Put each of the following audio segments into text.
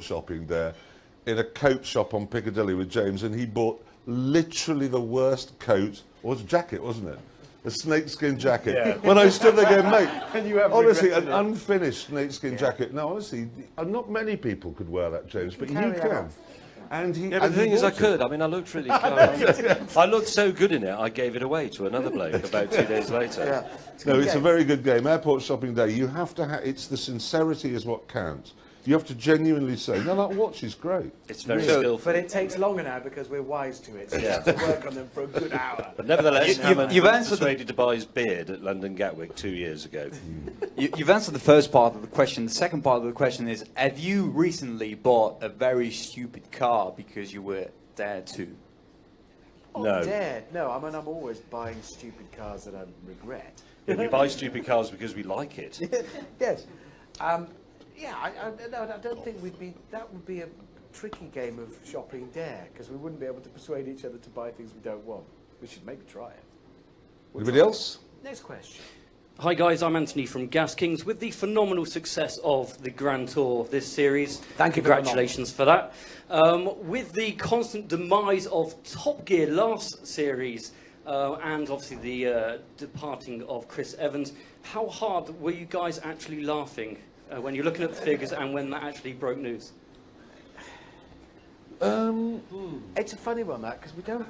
shopping there in a coat shop on Piccadilly with James, and he bought literally the worst coat, or it was a jacket, wasn't it? A snakeskin jacket. Yeah. When I stood there going, mate, and you honestly, an unfinished snakeskin jacket. No, honestly, not many people could wear that, James, but you can. And he, yeah, but the thing is, I could. I mean, I looked really I looked so good in it, I gave it away to another bloke about 2 days later. Yeah. It's a very good game. Airport shopping day, you have to it's the sincerity is what counts. You have to genuinely say, no, that watch is great. It's very skillful. But it takes longer now because we're wise to it. So you have to work on them for a good hour. But nevertheless, Hammond was persuaded to buy his beard at London Gatwick 2 years ago. You've answered the first part of the question. The second part of the question is, have you recently bought a very stupid car because you were dared to? No. Dared? No, I mean, I'm always buying stupid cars that I regret. Yeah, we buy stupid cars because we like it. Yes. Yeah, I don't think that would be a tricky game of shopping dare, because we wouldn't be able to persuade each other to buy things we don't want. We should maybe try it. Anybody else? Next question. Hi guys, I'm Anthony from Gas Kings. With the phenomenal success of the Grand Tour of this series, thank you. Congratulations for that. With the constant demise of Top Gear last series, and obviously the departing of Chris Evans, how hard were you guys actually laughing when you're looking at the figures and when that actually broke news? It's a funny one, that, because we don't.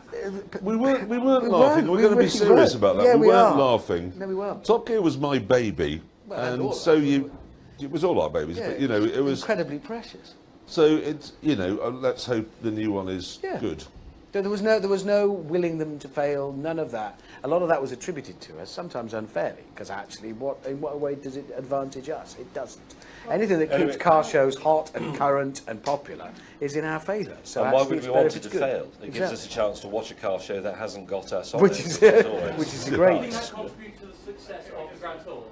We weren't laughing. We're going to be serious about that. Yeah, we weren't laughing. No, we weren't. Top Gear was my baby, and so it was all our babies. Yeah, but you know, it was incredibly precious. So it's let's hope the new one is good. There was no willing them to fail. None of that. A lot of that was attributed to us, sometimes unfairly, because actually, in what way does it advantage us? It doesn't. Anything that keeps car shows hot and current and popular is in our favour. So and why would we want it to fail? It gives us a chance to watch a car show that hasn't got us on which it. Which is great. Did that contribute to the success of the Grand Tour?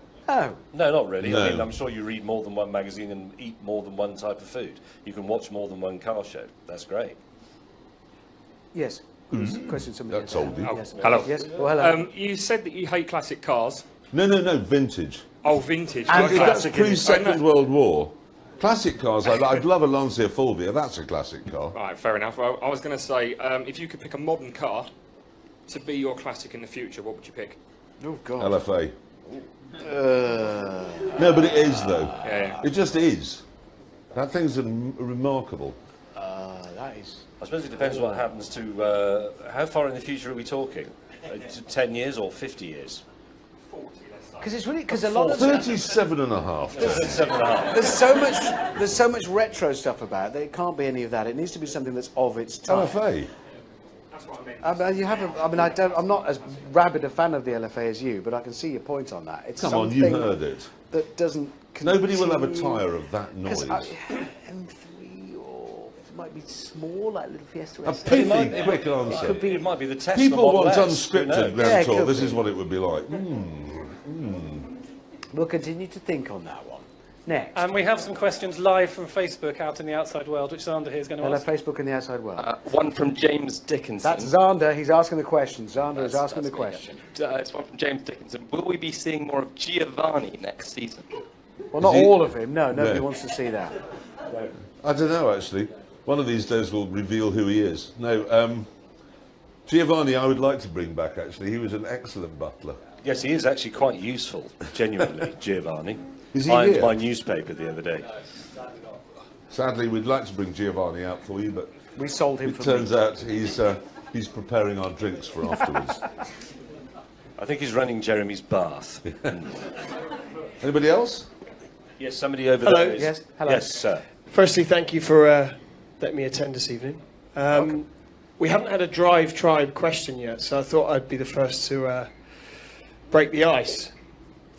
No, not really. No. I mean, I'm sure you read more than one magazine and eat more than one type of food. You can watch more than one car show. That's great. Yes. Question somebody. That's oldie. Oh, yes. hello. Yes. Well, hello. You said that you hate classic cars. No, vintage. Oh, vintage. And that's pre-Second World War. Classic cars, I'd love a Lancia Fulvia. That's a classic car. Right, fair enough. Well, I was going to say, if you could pick a modern car to be your classic in the future, what would you pick? Oh God. LFA. No, but it is though. Yeah. It just is. That thing's remarkable. That is. I suppose it depends what happens to... how far in the future are we talking? 10 years or 50 years? Because it's really a lot of 37 and a half. 37 and a half. There's so much retro stuff about it that it can't be any of that. It needs to be something that's of its time. LFA. That's what I mean. I'm not as rabid a fan of the LFA as you, but I can see your point on that. It's Come on, you heard it. That doesn't. Nobody will have a tyre of that noise. M3 or it might be small, like little Fiesta. A pithy, quick answer. It might be the test. People want S, unscripted Grand Tour. This is what it would be like. We'll continue to think on that one. Next. And we have some questions live from Facebook out in the outside world, which Xander here is going to ask. Hello, Facebook in the outside world. One from James Dickinson. That's Xander. He's asking the question. Xander is asking the question. It's one from James Dickinson. Will we be seeing more of Giovanni next season? Well, not all of him. No, nobody wants to see that. I don't know, actually. One of these days will reveal who he is. No, Giovanni I would like to bring back, actually. He was an excellent butler. Yes, he is actually quite useful, genuinely, Giovanni. Is he Ironed here? my newspaper the other day. Sadly, we'd like to bring Giovanni out for you, but we sold him. It turns out he's preparing our drinks for afterwards. I think he's running Jeremy's bath. Anybody else? Yes, somebody over Hello. there. Yes, hello. Yes, sir. Firstly, thank you for letting me attend this evening. We haven't had a DriveTribe question yet, so I thought I'd be the first to break the ice.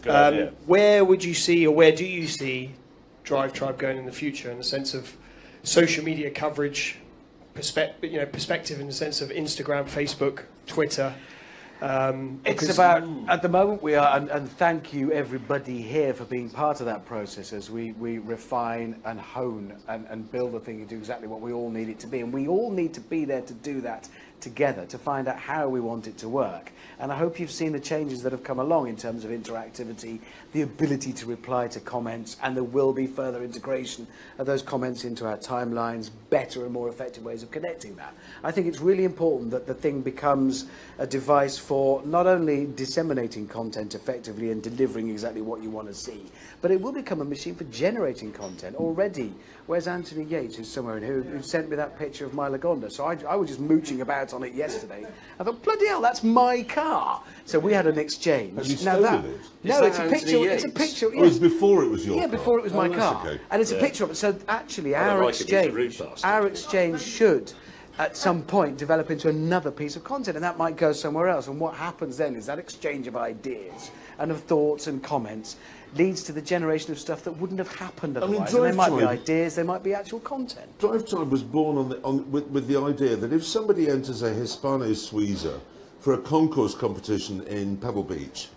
Good idea. Where would you see, or where do you see DriveTribe going in the future, in the sense of social media coverage, perspective in the sense of Instagram, Facebook, Twitter? It's about, at the moment we are, and thank you everybody here for being part of that process as we refine and hone and build the thing into exactly what we all need it to be. And we all need to be there to do that together to find out how we want it to work. And I hope you've seen the changes that have come along in terms of interactivity, the ability to reply to comments, and there will be further integration of those comments into our timelines, better and more effective ways of connecting that. I think it's really important that the thing becomes a device for not only disseminating content effectively and delivering exactly what you want to see, but it will become a machine for generating content. Already, where's Anthony Yates, who's somewhere in here, who sent me that picture of my Lagonda? So I was just mooching about on it yesterday. I thought, bloody hell, that's my car. So we had an exchange. Have you stolen it? No, it's a picture. It's a picture. Oh, it was before it was your car? Yeah, before it was my car. Okay. And it's a picture of it. So actually, our exchange should, at some point, develop into another piece of content, and that might go somewhere else. And what happens then is that exchange of ideas and of thoughts and comments leads to the generation of stuff that wouldn't have happened otherwise. And there might be ideas, there might be actual content. DriveTribe was born with the idea that if somebody enters a Hispano Suiza for a concourse competition in Pebble Beach,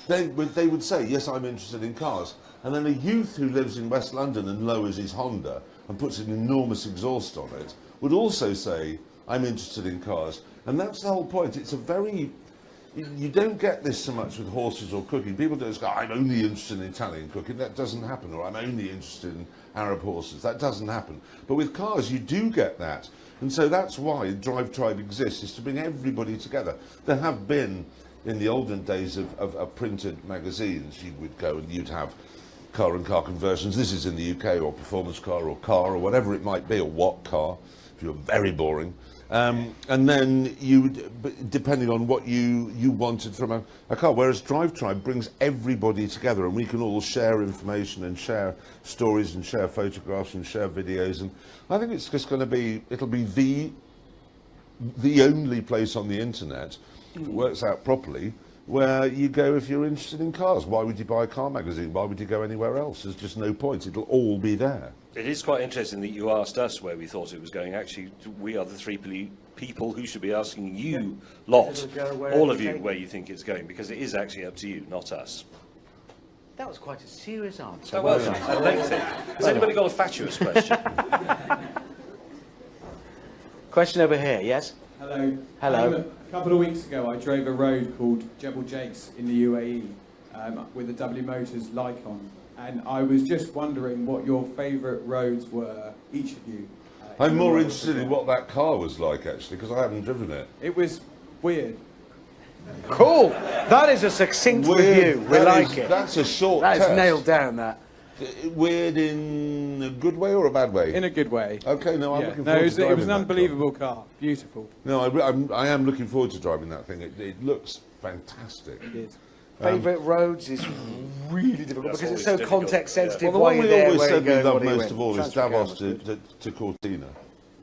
they would say, yes, I'm interested in cars. And then a youth who lives in West London and lowers his Honda and puts an enormous exhaust on it would also say, I'm interested in cars. And that's the whole point. It's a very... You don't get this so much with horses or cooking. People don't go, I'm only interested in Italian cooking. That doesn't happen. Or I'm only interested in Arab horses. That doesn't happen. But with cars, you do get that. And so that's why DriveTribe exists, is to bring everybody together. There have been, in the olden days of printed magazines, you would go and you'd have car and car conversions. This is in the UK, or performance car, or whatever it might be, or what car, if you're very boring. And then you, depending on what you wanted from a car, whereas DriveTribe brings everybody together, and we can all share information and share stories and share photographs and share videos. And I think it's just going to be, it'll be the only place on the internet, if it works out properly, where you go if you're interested in cars. Why would you buy a car magazine? Why would you go anywhere else? There's just no point. It'll all be there. It is quite interesting that you asked us where we thought it was going. Actually, we are the three people who should be asking you lot, all of you, where you think it's going, because it is actually up to you, not us. That was quite a serious answer. That was a lengthy. Has anybody got a fatuous question? Question over here, yes? Hello. Hello. A couple of weeks ago, I drove a road called Jebel Jakes in the UAE with a W Motors Lycon, and I was just wondering what your favourite roads were, each of you. I'm more interested in what that car was like, actually, because I haven't driven it. It was weird. Cool. That is a succinct review. We like it. That's a short That test. is nailed down, that. Weird in a good way or a bad way? In a good way. Okay, no, I'm Yeah. looking No, forward it was, to driving it was an that unbelievable car. Beautiful. No, I am looking forward to driving that thing. It looks fantastic. It is. Favourite roads is really difficult because it's so difficult. context sensitive. Well, the one we always said we where love you most went. of all is Transfer Davos cameras, to Cortina.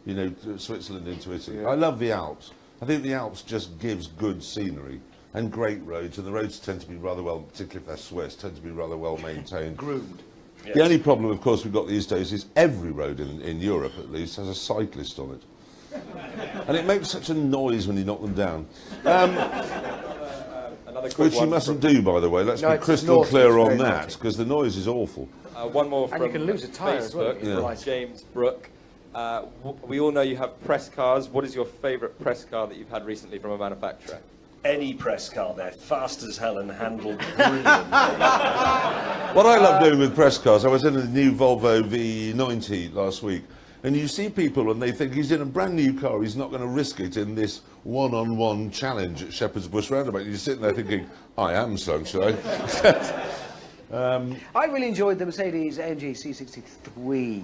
You know, to Switzerland into Italy. I love the Alps. I think the Alps just gives good scenery and great roads, and the roads tend to be rather well, particularly if they're Swiss, tend to be rather well maintained. Groomed. Yes. The only problem, of course, we've got these days is every road in Europe, at least, has a cyclist on it. And it makes such a noise when you knock them down. Which you mustn't do, by the way. Let's be crystal clear on that, because the noise is awful. One more from And you can lose a tyre as well. Facebook, James Brooke. We all know you have press cars. What is your favourite press car that you've had recently from a manufacturer? Any press car, they're fast as hell and handled brilliantly. What I love doing with press cars, I was in a new Volvo V90 last week, and you see people and they think he's in a brand new car, he's not going to risk it in this one-on-one challenge at Shepherd's Bush Roundabout. You're sitting there thinking, I am sunshine. I really enjoyed the Mercedes AMG C63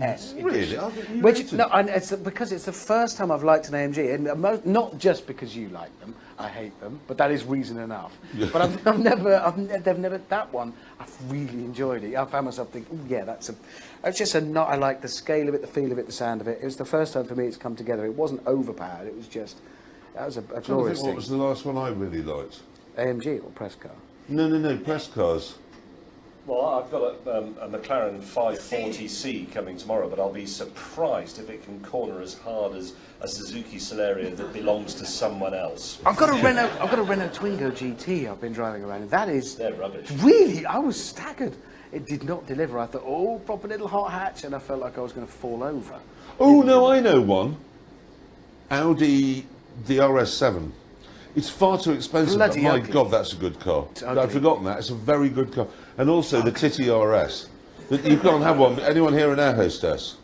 S. Really? I think you Which, rated no, it. and it's because it's the first time I've liked an AMG, and not just because you like them. I hate them, but that is reason enough. Yeah. But they've never that one. I've really enjoyed it. I found myself thinking, oh yeah, it's just I like the scale of it, the feel of it, the sound of it. It was the first time for me it's come together. It wasn't overpowered. It was just that was a glorious What thing. was the last one I really liked? AMG or press car? No, press cars. Well, I've got a McLaren 540C coming tomorrow, but I'll be surprised if it can corner as hard as a Suzuki Celerio that belongs to someone else. I've got a Renault Twingo GT I've been driving around, and that is They're rubbish. really. I was staggered. It did not deliver. I thought, oh, proper little hot hatch, and I felt like I was going to fall over. Oh, no, I know one. Audi, the RS7. It's far too expensive, but my God, that's a good car. I've forgotten that. It's a very good car. And also the Titty RS. You can't have one. Anyone here an air hostess?